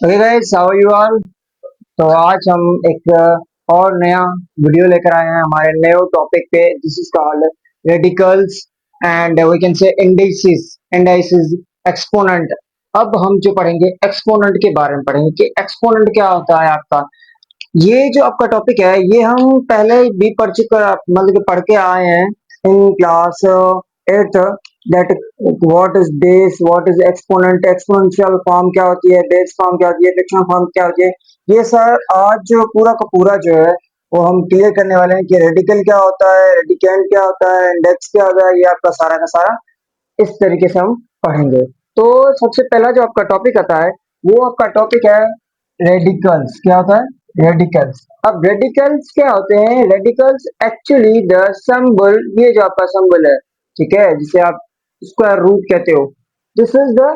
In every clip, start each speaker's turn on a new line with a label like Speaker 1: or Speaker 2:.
Speaker 1: Okay guys, how you all. तो आज हम एक और नया वीडियो लेकर आए हैं हमारे नए टॉपिक पे। This is called radicals and we can say indices exponent. अब हम जो पढ़ेंगे एक्सपोनेंट के बारे में पढ़ेंगे कि एक्सपोनेंट क्या होता है आपका। ये जो आपका टॉपिक है ये हम पहले भी पढ़ चुके, मतलब कि पढ़ के आए हैं in class 8। That what is base, what is exponent, exponential form क्या होती है, बेस फॉर्म क्या होती है, फ्रैक्शनल फॉर्म क्या होती है। ये सर आज जो पूरा का पूरा जो है वो हम क्लियर करने वाले हैं कि रेडिकल क्या होता है, रेडिकेंड क्या होता है, इंडेक्स क्या होता है। ये आपका सारा का सारा इस तरीके से हम पढ़ेंगे। तो सबसे पहला जो आपका टॉपिक आता है वो आपका टॉपिक है रेडिकल्स। क्या होता है रेडिकल्स। अब रेडिकल्स क्या होते हैं? रेडिकल्स एक्चुअली द सिंबल, ये जो आपका सिंबल है, ठीक है, जिसे आप स्क्वायर रूट कहते हो, this is the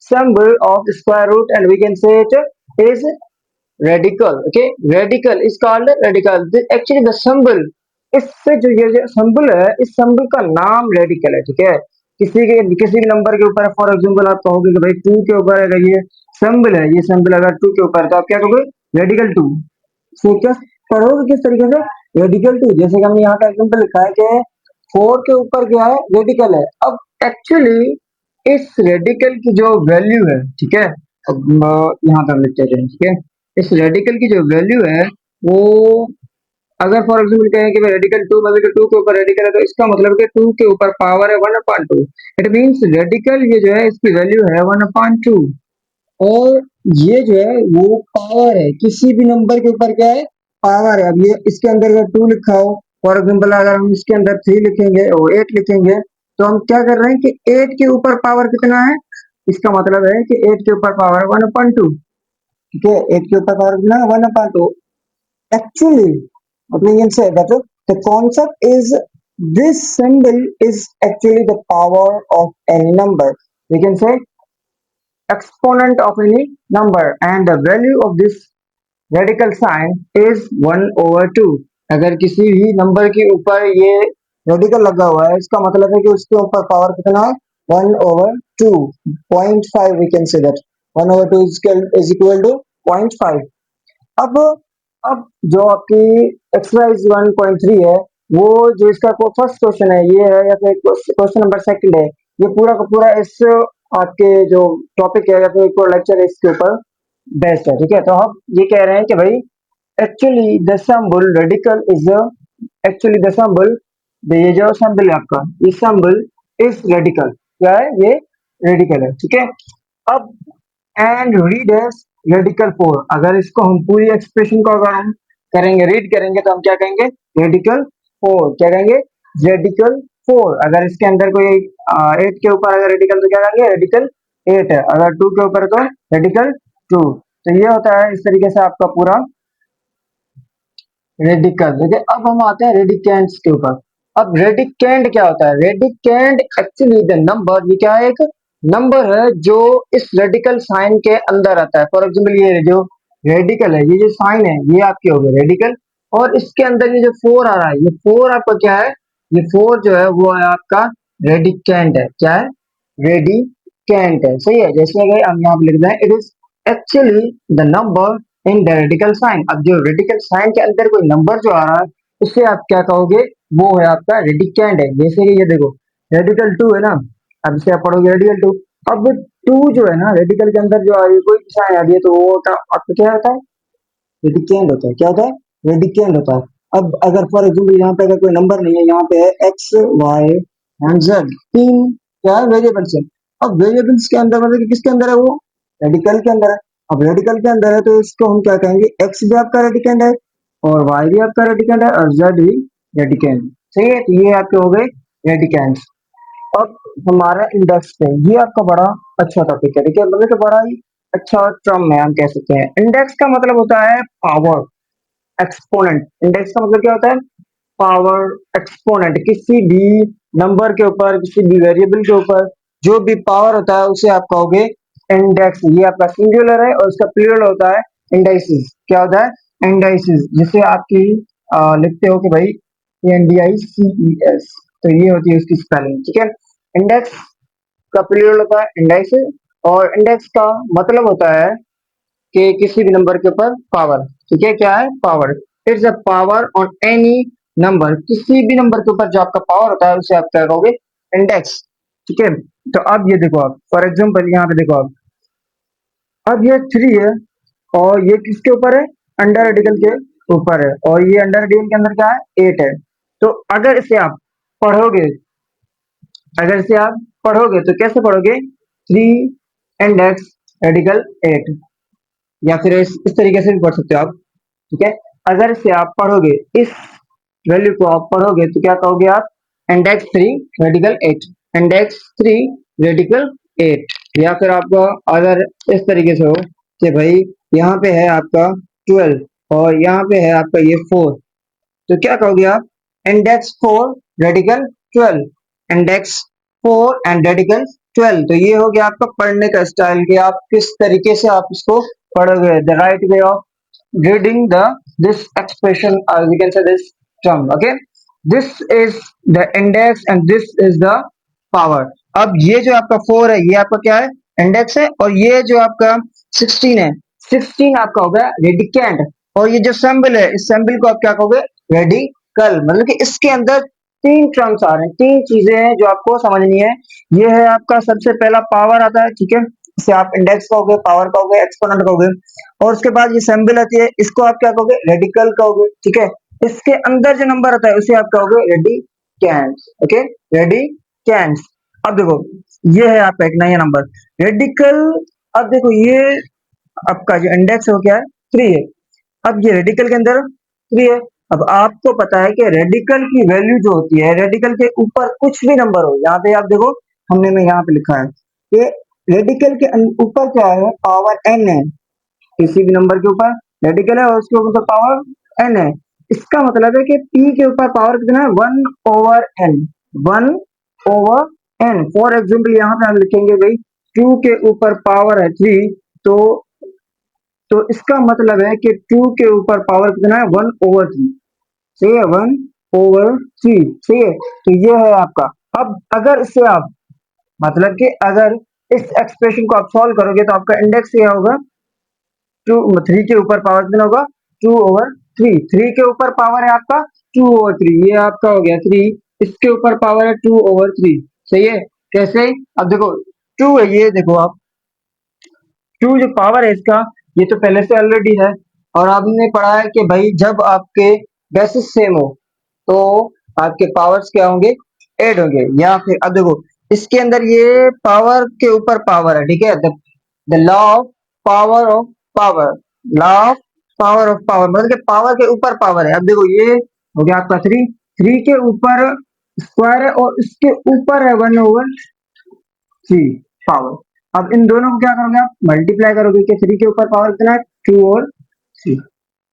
Speaker 1: symbol of square root and we can say it is radical. Okay, radical is called radical. This actually the symbol, इससे जो ये जो symbol है इस symbol का नाम रेडिकल है। ठीक है, किसी के नंबर के ऊपर फॉर एग्जांपल आप कहोगे कि भाई 2 के ऊपर अगर ये symbol है, ये symbol अगर 2 के ऊपर, तो आप क्या कहोगे? रेडिकल 2। सो क्या पढ़ोगे किस तरीके से? रेडिकल 2। जैसे कि हमने यहाँ का एग्जांपल लिखा है कि 4 के ऊपर क्या है? रेडिकल है। अब एक्चुअली इस रेडिकल की जो वैल्यू है, ठीक है, अब यहाँ पे हम लिखते हैं, ठीक है, इस रेडिकल की जो वैल्यू है वो, अगर फॉर एग्जाम्पल कहें कि रेडिकल 2, मतलब कि 2 के ऊपर रेडिकल है, तो इसका मतलब कि 2 के ऊपर पावर है 1/2। इट मीन्स रेडिकल ये जो है इसकी वैल्यू है 1/2। और ये जो है वो पावर है, किसी भी नंबर के ऊपर क्या है? पावर है। अब ये इसके अंदर अगर 2 लिखा हो, फॉर एग्जाम्पल अगर हम इसके अंदर 3 लिखेंगे और 8 लिखेंगे, तो हम क्या कर रहे हैं कि 8 के ऊपर पावर कितना है? इसका मतलब है कि 8 के ऊपर पावर 1/2। ठीक है, 8 के ऊपर पावर कितना है? 1/2। Actually, what we can say that the concept is this symbol is actually the power of any number. We can say exponent of any number, and the value of this radical sign is 1/2। अगर किसी भी number के ऊपर ये radical लगा हुआ है, इसका मतलब है कि उसके ऊपर पावर कितना है? 1/2, 0.5। We can say that 1/2 is equal to 0.5। अब अब जो आपकी एक्सरसाइज 1.3 है, वो जो इसका फर्स्ट क्वेश्चन है ये है, या फिर क्वेश्चन नंबर सेकंड है, ये पूरा का पूरा इस आपके जो टॉपिक है या फिर कोई लेक्चर है इसके ऊपर बेस्ड है। ठीक है, तो हम ये कह रहे हैं कि भाई actually the symbol radical is actually the symbol, ये जो सिंबल है आपका, ये सिंबल इज रेडिकल। क्या है ये? रेडिकल है। ठीक है, अब एंड रीड एस रेडिकल 4। अगर इसको हम पूरी एक्सप्रेशन को अगर हम करेंगे, रीड करेंगे, तो हम क्या कहेंगे? रेडिकल 4। क्या कहेंगे? रेडिकल 4। अगर इसके अंदर कोई 8 के ऊपर अगर रेडिकल, तो क्या कहेंगे? रेडिकल 8 है। अगर 2 के ऊपर तो रेडिकल 2। तो ये होता है इस तरीके से आपका पूरा रेडिकल। देखिए, अब हम आते हैं रेडिकेंट्स के ऊपर। अब रेडिकेंट क्या होता है? रेडिकेंट एक्चुअली द नंबर, ये क्या है? एक नंबर है जो इस रेडिकल साइन के अंदर आता है। फॉर एग्जाम्पल ये जो रेडिकल है, ये जो साइन है, ये आपके हो गए रेडिकल, और इसके अंदर ये जो 4 आ रहा है, ये 4 आपका क्या है? ये 4 जो है वो है आपका रेडिकेंट है। क्या है? रेडिकेंट है। सही है। जैसे कि हम यहाँ पे लिख रहे हैं, it is actually the number in the radical sign. अब जो रेडिकल साइन के अंदर कोई नंबर जो आ रहा है, उससे आप क्या कहोगे? वो है आपका रेडिकेंड है। जैसे कि ये देखो, रेडिकल 2 है ना, अब इसे आप पढ़ोगे रेडिकल 2। अब 2 जो है ना, रेडिकल के अंदर जो आ रही है, कोई भी साइन आ रही है, तो वो होता आपका क्या होता है? रेडिकेंड होता है। क्या होता है? रेडिकेंड होता है। अब अगर फॉर एग्जाम्पल यहाँ पे अगर कोई नंबर नहीं है, यहाँ पे है एक्स वाई एंड जेड, 3 क्या है? वेरिएबल्स है। अब वेरिएबल्स के अंदर मतलब कि किसके अंदर है? वो रेडिकल के अंदर है। अब रेडिकल के अंदर है तो इसको हम क्या कहेंगे? एक्स भी आपका रेडिकेंड है और वाई भी आपका रेडिकेंड है और जेड भी रेडिकेंड। सही है, तो ये आपके हो गए रेडिकेंड। अब हमारा इंडेक्स पे, ये आपका बड़ा अच्छा टॉपिक है। देखिए, मतलब कि बड़ा ही अच्छा टर्म है, हम कह सकते हैं। इंडेक्स का मतलब होता है पावर एक्सपोनेंट। इंडेक्स का मतलब क्या होता है? Power exponent. किसी भी नंबर के ऊपर, किसी भी वेरिएबल के ऊपर जो भी पावर होता है उसे आप कहोगे इंडेक्स। ये आपका सिंगुलर है और इसका प्लूरल होता है इंडाइसिस। क्या होता है? इंडाइसिस। जिसे आपकी लिखते हो कि भाई NDICES, तो ये होती है उसकी स्पेलिंग। ठीक है, इंडेक्स का प्लूरल होता है इंडाइसिस, और इंडेक्स का मतलब होता है कि किसी भी नंबर के ऊपर पावर, ठीक है, क्या है power, it's a power on any number, किसी भी नंबर के ऊपर जो आपका पावर होता है उसे आप क्या कहोगे, इंडेक्स, ठीक है। तो अब ये देखो आप फॉर एग्जांपल यहाँ पे देखो आप, अब ये 3 है और ये किसके ऊपर है, अंडर रेडिकल के ऊपर है, और ये अंडर रेडिकल के अंदर क्या है 8 है। तो अगर इसे आप पढ़ोगे, अगर इसे आप पढ़ोगे तो कैसे पढ़ोगे, 3 इंडेक्स रेडिकल 8, या फिर इस तरीके से भी पढ़ सकते हो आप, ठीक है। अगर इसे आप पढ़ोगे, इस वैल्यू को आप पढ़ोगे तो क्या कहोगे आप, इंडेक्स 3 रेडिकल 8, इंडेक्स 3 रेडिकल 8, या फिर आपका अगर इस तरीके से हो कि भाई यहाँ पे है आपका 12 और यहाँ पे है आपका ये 4, तो क्या कहोगे आप, index 4 radical 12, index 4 and radical 12। तो ये हो गया आपका पढ़ने का स्टाइल कि आप किस तरीके से आप इसको पढ़ोगे, the right way of reading the this expression, we can say this term, okay, this is the index and this is the power। अब ये जो आपका 4 है ये आपका क्या है, इंडेक्स है, और ये जो आपका 16 है, 16 आपका होगा रेडिकेंड, और ये जो सिंबल है इस सिंबल को आप क्या कहोगे, रेडिकल। मतलब कि इसके अंदर 3 टर्म्स आ रहे हैं, 3 चीजें हैं जो आपको समझनी है। ये है आपका सबसे पहला पावर आता है, ठीक है, इसे आप इंडेक्स कहोगे, पावर कहोगे, एक्सपोनेंट कहोगे, और उसके बाद ये सिंबल आती है, इसको आप क्या कहोगे, रेडिकल कहोगे, ठीक है। इसके अंदर जो नंबर आता है उसे आप कहोगे रेडिकेंड्स, ओके, रेडिकेंड्स। अब देखो ये है आपका एक नया नंबर रेडिकल। अब देखो ये आपका जो इंडेक्स हो क्या है, 3 है, अब ये रेडिकल के अंदर 3 है। अब आपको पता है कि रेडिकल की वैल्यू जो होती है, रेडिकल के ऊपर कुछ भी नंबर हो, यहाँ पे आप देखो हमने में यहाँ पे लिखा है कि रेडिकल के ऊपर क्या है, पावर n है, किसी भी नंबर के ऊपर रेडिकल है और उसके ऊपर पावर n है। इसका मतलब है कि p के ऊपर पावर कितना है, 1/n, 1/n। फॉर एग्जाम्पल यहाँ पे हम लिखेंगे भाई 2 के ऊपर पावर है 3, तो इसका मतलब है कि 2 के ऊपर पावर कितना है, 1/3, सही है, 1/3, सही है। तो ये है आपका। अब अगर इससे आप मतलब कि अगर इस एक्सप्रेशन को आप सॉल्व करोगे तो आपका इंडेक्स क्या होगा, 3 के ऊपर पावर कितना होगा, 2/3, 3 के ऊपर पावर है आपका 2/3, ये आपका हो गया 3, इसके ऊपर पावर है 2/3, सही है। कैसे, अब देखो 2 है, ये देखो आप 2 जो पावर है इसका, ये तो पहले से ऑलरेडी है, और आपने पढ़ा है कि भाई जब आपके बेसिस सेम हो तो आपके पावर्स क्या होंगे, ऐड होंगे। या फिर अब देखो इसके अंदर ये पावर के ऊपर पावर है, ठीक है, the law of power of power, law of power of power, मतलब कि पावर के ऊपर पावर है। अब देखो ये हो गया आपका 3, 3 के ऊपर स्क्वायर है और इसके ऊपर है 1/3 पावर। अब इन दोनों को क्या करोगे, आप मल्टीप्लाई करोगे कि 3 के ऊपर पावर कितना है, 2/3,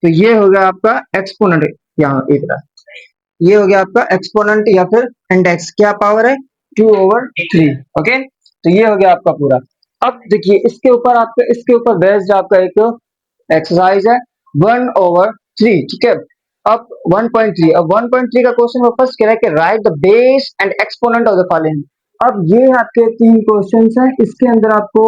Speaker 1: तो ये हो गया आपका एक्सपोनेंट, यहाँ एक तरह ये हो गया आपका एक्सपोनेंट या फिर इंडेक्स, क्या पावर है, 2/3, ओके। तो ये हो गया आपका पूरा। अब देखिए इसके ऊपर आपका, इसके ऊपर बेस्ड आपका एक एक्सरसाइज है 1/3, ठीक है। अब 1.3, अब 1.3 का क्वेश्चन फर्स्ट कह रहा है कि right the base and exponent of the following. अब ये आपके 3 क्वेश्चंस हैं, इसके अंदर आपको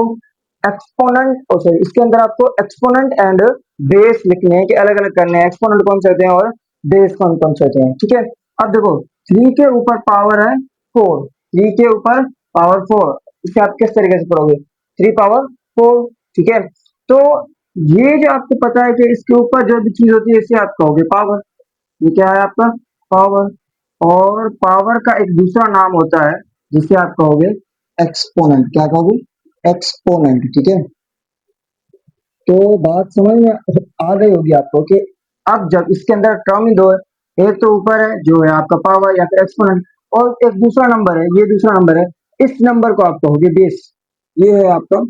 Speaker 1: एक्सपोनेंट और सॉरी इसके अंदर आपको एक्सपोनेंट एंड बेस लिखने हैं कि अलग अलग करने हैं, एक्सपोनेंट कौन से होते हैं और बेस कौन कौन से होते हैं, ठीक है। अब देखो 3 के ऊपर पावर है 4, 3 के ऊपर पावर 4, इसे आप किस तरीके से पढ़ोगे, 3/4, ठीक है। तो ये जो आपको पता है कि इसके ऊपर जो भी चीज होती है इसे आप कहोगे पावर, ये क्या है आपका पावर। और पावर का एक दूसरा नाम होता है जिसे आप कहोगे एक्सपोनेंट, क्या कहोगे, एक्सपोनेंट, ठीक है। तो बात समझ में आ गई होगी आपको कि अब जब इसके अंदर टर्म ही दो है, एक तो ऊपर है जो है आपका पावर या फिर एक्सपोनेंट, और एक दूसरा नंबर है, ये दूसरा नंबर है, इस नंबर को आप कहोगे बेस, ये है आपका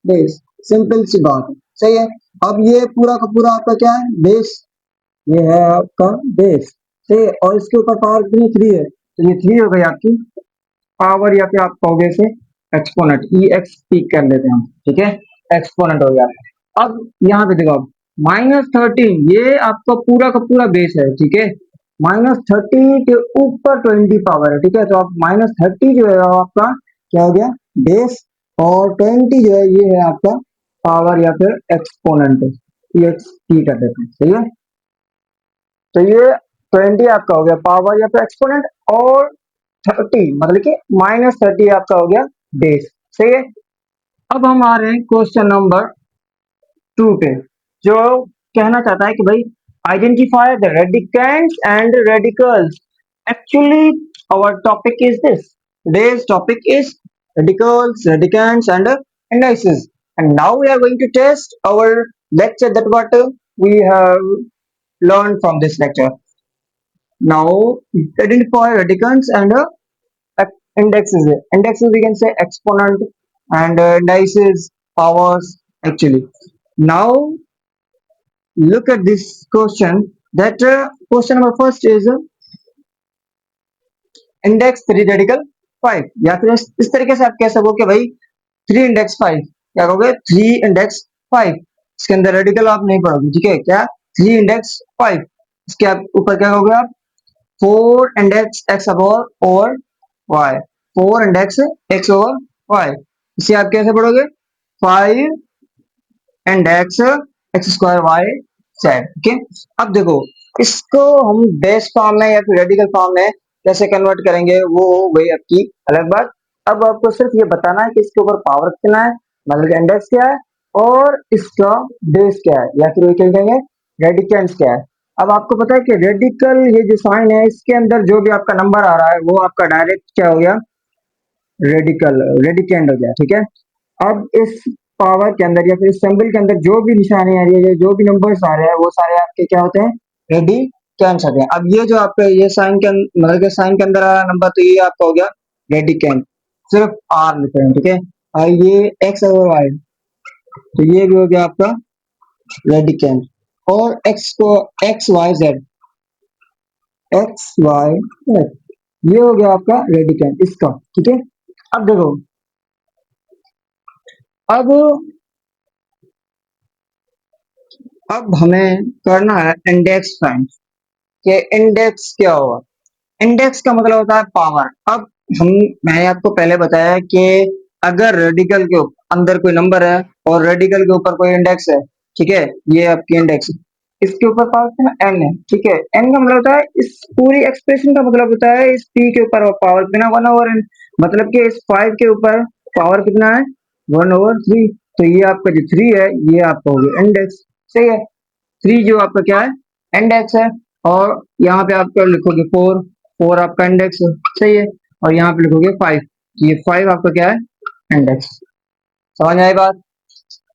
Speaker 1: बेस, सिंपल सी बात है, सही है। अब ये पूरा का पूरा आपका क्या है, बेस, ये है आपका बेस, सही है। और इसके ऊपर पावर कितनी, 3 है, तो ये 3 हो गई आपकी पावर, या फिर आप कहोगे इसे एक्सपोनेंट, ई एक्स पी कर लेते हैं हम, ठीक है, एक्सपोनेंट हो गया। अब यहाँ पे देखो आप -13, ये आपका पूरा का पूरा बेस है, ठीक है, -30 के ऊपर 20 पावर है, ठीक है। तो आप -30 जो है वो आपका क्या हो गया, बेस, और 20 जो है ये है आपका पावर या फिर एक्सपोनेंट, EXP कर देते हैं, सही है। तो ये 20 आपका हो गया पावर या फिर एक्सपोनेंट, और 30 मतलब कि -30 आपका हो गया बेस, सही है। अब हम आ रहे हैं क्वेश्चन नंबर 2 पे, जो कहना चाहता है कि भाई identify the radicands and radicals. Actually our topic is this, today's topic is radicals, radicants and indices, and now we are going to test our lecture that what we have learned from this lecture. Now identify radicants and indexes. Indexes we can say exponent, and indices powers actually. Now look at this question. That question number first is index 3 radical 5, या फिर इस तरीके से आप कह सको कि भाई 3 इंडेक्स 5, क्या कहोगे 3 इंडेक्स 5, इसके अंदर रेडिकल आप नहीं पढ़ोगे, ठीक है, क्या 3 इंडेक्स 5, इसके आप ऊपर क्या कहोगे आप 4 index x upon over y, 4 index x over y, इसे आप कैसे पढ़ोगे 5 index x square y z, ठीक है। अब देखो इसको हम बेस फॉर्म में या फिर रेडिकल फॉर्म में कैसे कन्वर्ट करेंगे, वो हो गई आपकी अलग बात। अब आपको सिर्फ ये बताना है कि इसके ऊपर पावर कितना है, मतलब इंडेक्स क्या है, और इसका बेस क्या है, या फिर क्या कहेंगे रेडिकेंस क्या है। अब आपको पता है कि रेडिकल ये जो साइन है, इसके अंदर जो भी आपका नंबर आ रहा है वो आपका डायरेक्ट क्या हो गया, रेडिकल रेडिकेंड हो गया, ठीक है। अब इस पावर के अंदर या फिर इस सिंबल के अंदर जो भी निशानी आ रही है, जो भी नंबर्स आ रहे हैं, वो सारे आपके क्या होते हैं, रेडी कैंस होते हैं। अब ये जो आपका ये साइन के मतलब के साइन के अंदर आ रहा नंबर, तो ये आपका हो गया रेडी कैन, सिर्फ आर लिख रहे हैं, ठीक है। और ये एक्स और वाई, तो ये भी हो गया आपका रेडी कैन, और एक्स को x y z, x y z, ये हो गया आपका रेडी कैन इसका, ठीक है। अब देखो, अब अब हमें करना है इंडेक्स फाइंड, कि इंडेक्स क्या होगा। इंडेक्स का मतलब होता है पावर। अब हम मैंने आपको पहले बताया कि अगर रेडिकल के अंदर कोई नंबर है और रेडिकल के ऊपर कोई इंडेक्स है, ठीक है, ये आपकी इंडेक्स, इसके ऊपर पावर कितना एन है, ठीक है। एन का मतलब होता है, इस पूरी एक्सप्रेशन का मतलब होता है इस पी के ऊपर पावर कितना 1/n, मतलब कि इस 5 के ऊपर पावर कितना है 1/3। तो ये आपका जो 3 है, ये आपका हो गया इंडेक्स, सही है। 3 जो आपका क्या है इंडेक्स है, और यहाँ पे आप लिखोगे 4, 4 आपका इंडेक्स है, सही है। और यहाँ पे लिखोगे 5, ये 5 आपका क्या है इंडेक्स। समझ में आई बात?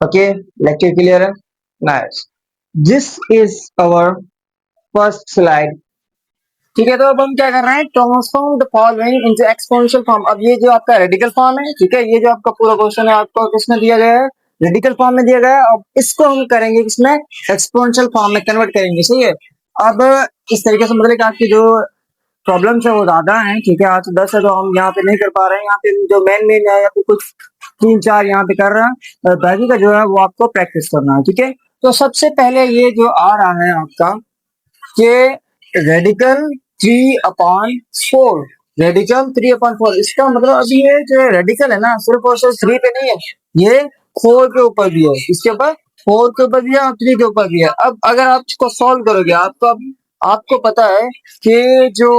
Speaker 1: ओके, लेक्चर क्लियर है, nice. This is our first slide, ठीक है। तो अब हम क्या कर रहे हैं, transform the following into exponential form. अब ये जो आपका रेडिकल फॉर्म है, ठीक है, ये जो आपका पूरा क्वेश्चन है आपको किसमें दिया गया है, रेडिकल फॉर्म में दिया गया है। अब इसको हम करेंगे किसमें, एक्सपोनेंशियल फॉर्म में कन्वर्ट करेंगे, सही है। अब इस तरीके से मतलब कि आपकी जो प्रॉब्लम्स है वो ज्यादा हैं, ठीक है, 8 से 10 है, तो हम यहाँ पे नहीं कर पा रहे हैं। यहाँ पे जो मेन मेन है या फिर कुछ 3-4 यहाँ पे कर रहे हैं, बाकी का जो है वो आपको प्रैक्टिस करना है, ठीक है। तो सबसे पहले ये जो आ रहा है आपका कि रेडिकल 3/4, रेडिकल 3/4, इसका मतलब अभी ये जो रेडिकल है ना, सिर्फ और सिर्फ 3 पे नहीं है, ये 4 के ऊपर भी है, इसके ऊपर 4 के ऊपर भी है और 3 के ऊपर भी है। अब अगर आप इसको सॉल्व करोगे, आपको पता है कि जो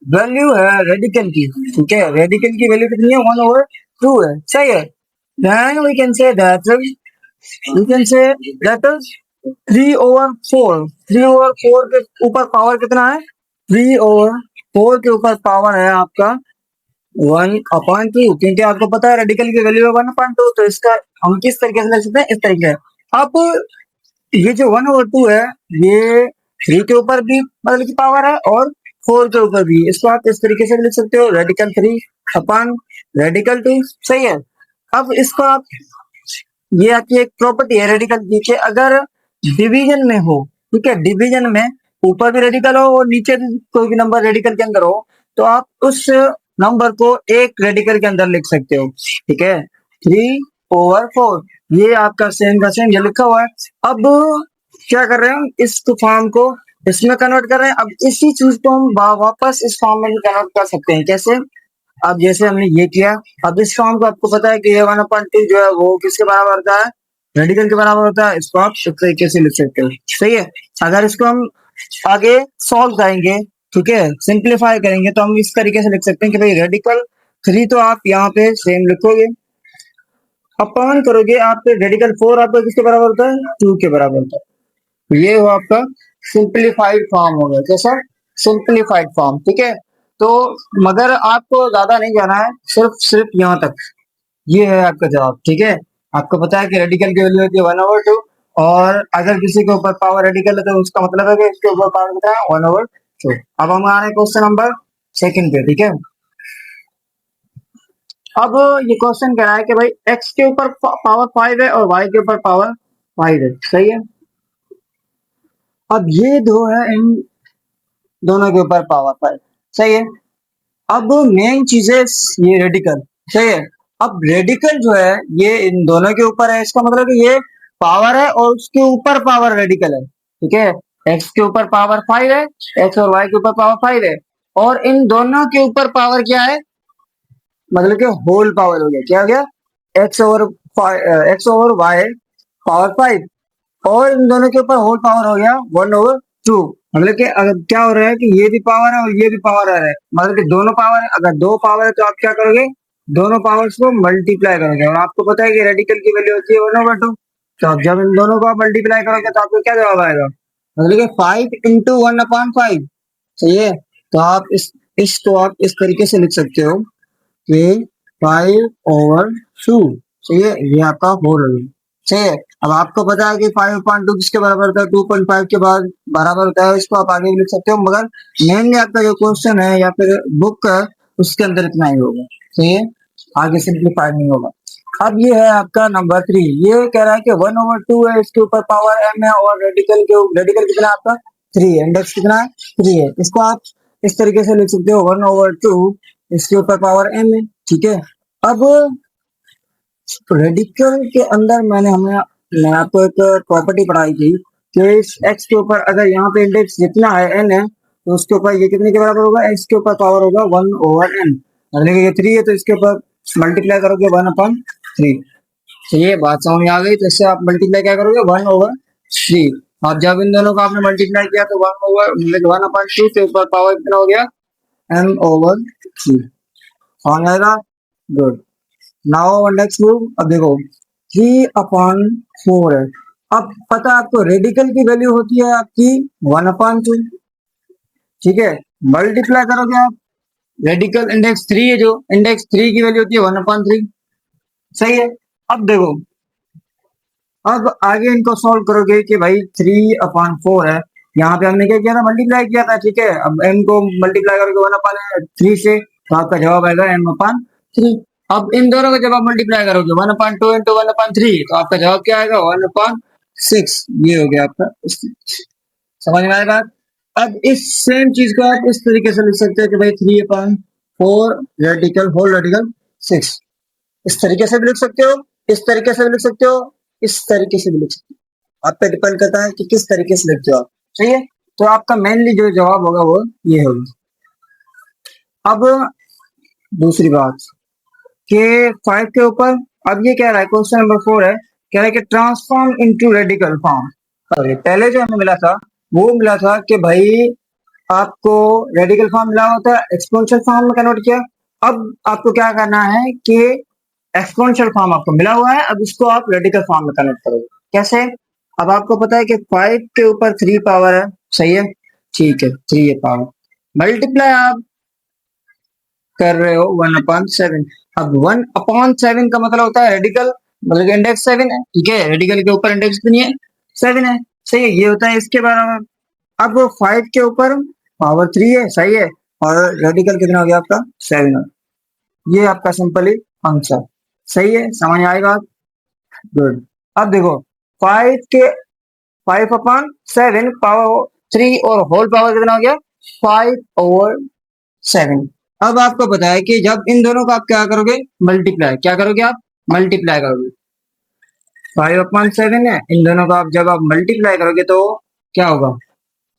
Speaker 1: वैल्यू है रेडिकल की, ठीक है, रेडिकल की वैल्यू कितनी है 1/2 है, सही है। then we can say that we can say that is 3/4, 3/4 के ऊपर पावर कितना है, 3/4 के ऊपर पावर है आपका 1/2, क्योंकि आपको पता है रेडिकल की वैल्यू है 1/2, तो इसका हम किस तरीके से लिख सकते हैं, इस तरीके से। अब ये जो 1/2 है, ये 3 के ऊपर भी मतलब की पावर है और 4 के ऊपर भी, इसको आप इस तरीके से भी लिख सकते हो, रेडिकल 3 अपन रेडिकल 2, सही है। अब इसको आप, ये आपकी एक प्रॉपर्टी है रेडिकल की, कि अगर डिवीजन में हो, ठीक है, डिवीजन में ऊपर भी रेडिकल हो और नीचे भी कोई भी नंबर रेडिकल के अंदर हो, तो आप उस नंबर को एक रेडिकल के अंदर लिख सकते हो, ठीक है। 3/4, ये आपका सेम का सेम ये लिखा हुआ है। अब क्या कर रहे हैं हम, इस फॉर्म को इसमें कन्वर्ट कर रहे हैं। अब इसी चीज को हम वापस इस फॉर्म में भी कन्वर्ट कर सकते हैं, कैसे, अब जैसे हमने ये किया, अब इस फॉर्म को आपको पता है कि ये 1/2 जो है वो किसके बराबर होता है, रेडिकल के बराबर होता है, इसको आप इस तरीके से लिख सकते हो। सही है। अगर इसको हम आगे सॉल्व करेंगे, ठीक है, सिंप्लीफाई करेंगे, तो हम इस तरीके से लिख सकते हैं कि भाई रेडिकल 3 तो आप यहाँ पे सेम लिखोगे, अपॉन करोगे आप रेडिकल 4 आपका किसके बराबर होता है, 2 के बराबर होता है। तो ये हो आपका सिंप्लीफाइड फॉर्म हो गया। कैसा? Simplified form. ठीक है। तो मगर आपको ज्यादा नहीं जाना है, सिर्फ सिर्फ यहाँ तक। ये है आपका जवाब। ठीक है। आपको पता है कि रेडिकल की वैल्यू होती है 1/2, और अगर किसी के ऊपर पावर रेडिकल है तो उसका मतलब है कि इसके ऊपर पावर कितना है, 1/2। अब हम आ रहे हैं क्वेश्चन नंबर सेकंड पे। ठीक है। अब ये क्वेश्चन कह रहा है कि भाई x के ऊपर पावर 5 है और y के ऊपर पावर 5 है। सही है। अब ये दो है, इन दोनों के ऊपर पावर 5। सही है। अब मेन चीज है ये रेडिकल। सही है। अब रेडिकल जो है ये इन दोनों के ऊपर है, इसका मतलब कि ये पावर है और उसके ऊपर पावर रेडिकल है। ठीक है। एक्स के ऊपर पावर 5 है, एक्स और वाई के ऊपर पावर 5 है, और इन दोनों के ऊपर पावर क्या है, मतलब कि होल पावर हो गया। क्या हो गया? एक्स ओवर वाई पावर 5, और इन दोनों के ऊपर होल पावर हो गया 1/2। मतलब कि अगर क्या हो रहा है कि ये भी पावर है और ये भी पावर है, मतलब कि दोनों पावर है। अगर दो पावर है तो आप क्या करोगे, दोनों पावर्स को मल्टीप्लाई करोगे, और आपको पता है कि रेडिकल की वैल्यू होती है 1/2। तो अब जब इन दोनों को आप मल्टीप्लाई करोगे तो आपको क्या जवाब आएगा, मतलब कि 5 × 1/5। सही है। तो आप इसको आप इस तरीके से लिख सकते हो कि 5/2। सही है। ये आपका होल हो गया। सही है। अब आपको पता है कि 5/2 किसके बराबर होता है, 2.5 के बाद बराबर होता है। इसको आप आगे भी लिख सकते हो, मगर मेनली आपका जो क्वेश्चन है या फिर बुक है उसके अंदर इतना ही होगा। सही है। आगे सिंप्लीफाइड नहीं होगा। अब ये है आपका नंबर 3। ये कह रहा है कि 1/2 है, इसके ऊपर पावर m है, और रेडिकल कितना है आपका 3 है, इंडेक्स कितना है 3 है। इसको आप इस तरीके से लिख सकते हो 1/2, इसके ऊपर पावर m है। ठीक है। अब रेडिकल के अंदर मैं आपको एक प्रॉपर्टी पढ़ाई थी कि इस x के ऊपर अगर यहाँ पे इंडेक्स जितना है n है, तो उसके ऊपर ये कितने के बराबर होगा, x के ऊपर पावर होगा 1/n। मतलब ये 3 है तो इसके ऊपर मल्टीप्लाई करोगे 1/3। तो ये बात समझ में आ गई। तो इससे आप मल्टीप्लाई क्या करोगे, 1/3। अब जब इन दोनों को आपने मल्टीप्लाई किया तो 1/2 के ऊपर पावर कितना हो गया, m/3। समझ आएगा? गुड। Now next move. अब देखो 3/4 है। अब पता है आपको रेडिकल की वैल्यू होती है आपकी 1/2। ठीक है। मल्टीप्लाई करोगे आप, रेडिकल इंडेक्स 3 है, जो इंडेक्स 3 की वैल्यू होती है 1/3। सही है। अब देखो, अब आगे इनको सॉल्व करोगे कि भाई 3/4 है, यहाँ पे हमने क्या किया था, मल्टीप्लाई किया था। ठीक है। अब m को मल्टीप्लाई करोगे 1/3 से, तो आपका जवाब आएगा m/3। अब इन दोनों को जब आप मल्टीप्लाई करोगे 1/2 × 1/3, तो आपका जवाब क्या आएगा, 1/6। ये हो गया आपका। समझ में आएगा? अब इस सेम चीज को आप इस तरीके से लिख सकते हो कि भाई 3/4 रेडिकल होल रेडिकल 6। इस तरीके से भी लिख सकते हो, इस तरीके से भी लिख सकते हो, इस तरीके से भी लिख सकते हो। आप पे डिपेंड करता है कि किस तरीके से लिखते हो आप। सही है। तो आपका मेनली जो जवाब होगा वो ये होगा। अब दूसरी बात कि 5 के ऊपर, अब ये कह रहा है क्वेश्चन नंबर 4 है, कह रहा है कि transform into radical form. Sorry, पहले जो हमें मिला था वो मिला था कि भाई आपको रेडिकल फॉर्म मिला होता है, एक्सपोनेंशियल फॉर्म में कन्वर्ट किया। अब आपको क्या करना है कि एक्सपोनेंशियल फॉर्म आपको मिला हुआ है, अब इसको आप रेडिकल फॉर्म में कन्वर्ट करोगे। कैसे? अब आपको पता है कि 5 के ऊपर 3 पावर है। सही है। ठीक है, 3 है पावर, मल्टीप्लाई आप कर रहे हो 1/7। अब 1/7 का मतलब होता है रेडिकल, मतलब इंडेक्स 7 है। ठीक है। रेडिकल के ऊपर इंडेक्स कितनी है, 7 है। सही है। ये होता है इसके बराबर। अब 5 के ऊपर पावर 3 है। सही है। और रेडिकल कितना हो गया आपका, 7 है। ये आपका सिंपली आंसर। सही है। समझ में आएगा? गुड। अब देखो 5 के 5/7 पावर 3 और होल पावर कितना हो गया, 5/7। अब आपको पता है कि जब इन दोनों का आप क्या करोगे, मल्टीप्लाई, क्या करोगे आप, मल्टीप्लाई करोगे। 5/7 है, इन दोनों का आप जब आप मल्टीप्लाई करोगे तो क्या होगा,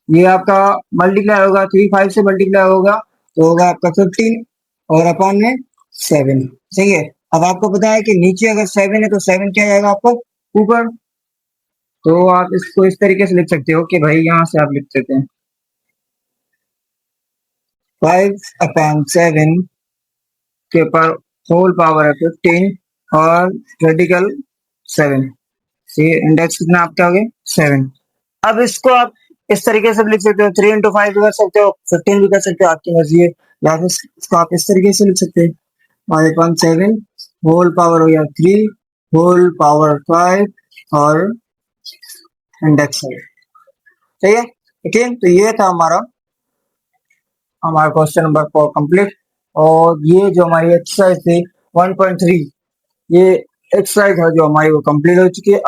Speaker 1: ये आपका मल्टीप्लाई होगा, 3 5 से मल्टीप्लाई होगा तो होगा आपका 15, और अपॉन में 7। सही है। अब आपको पता है कि नीचे अगर 7 है तो 7 क्या जाएगा आपको ऊपर। तो आप इसको इस तरीके से लिख सकते हो कि भाई यहाँ से आप लिख सकते हैं 5/7 के ऊपर होल पावर है 15 और रेडिकल 7। इंडेक्स कितना आपका हो गया 7। अब इसको आप इस तरीके से भी लिख सकते हो 3 into 5 भी कर सकते हो 15 भी कर सकते हो, आपकी मर्जी है। या फिर इसको आप इस तरीके से लिख सकते हैं 5/7 होल पावर हो गया 3 होल पावर 5 और इंडेक्स 7। ठीक है, ओके। तो ये था हमारा क्वेश्चन नंबर 4 कंप्लीट। और ये जो हमारी एक्सरसाइज थी 1.3, ये एक्सरसाइज है जो हमारी वो कंप्लीट हो चुकी है।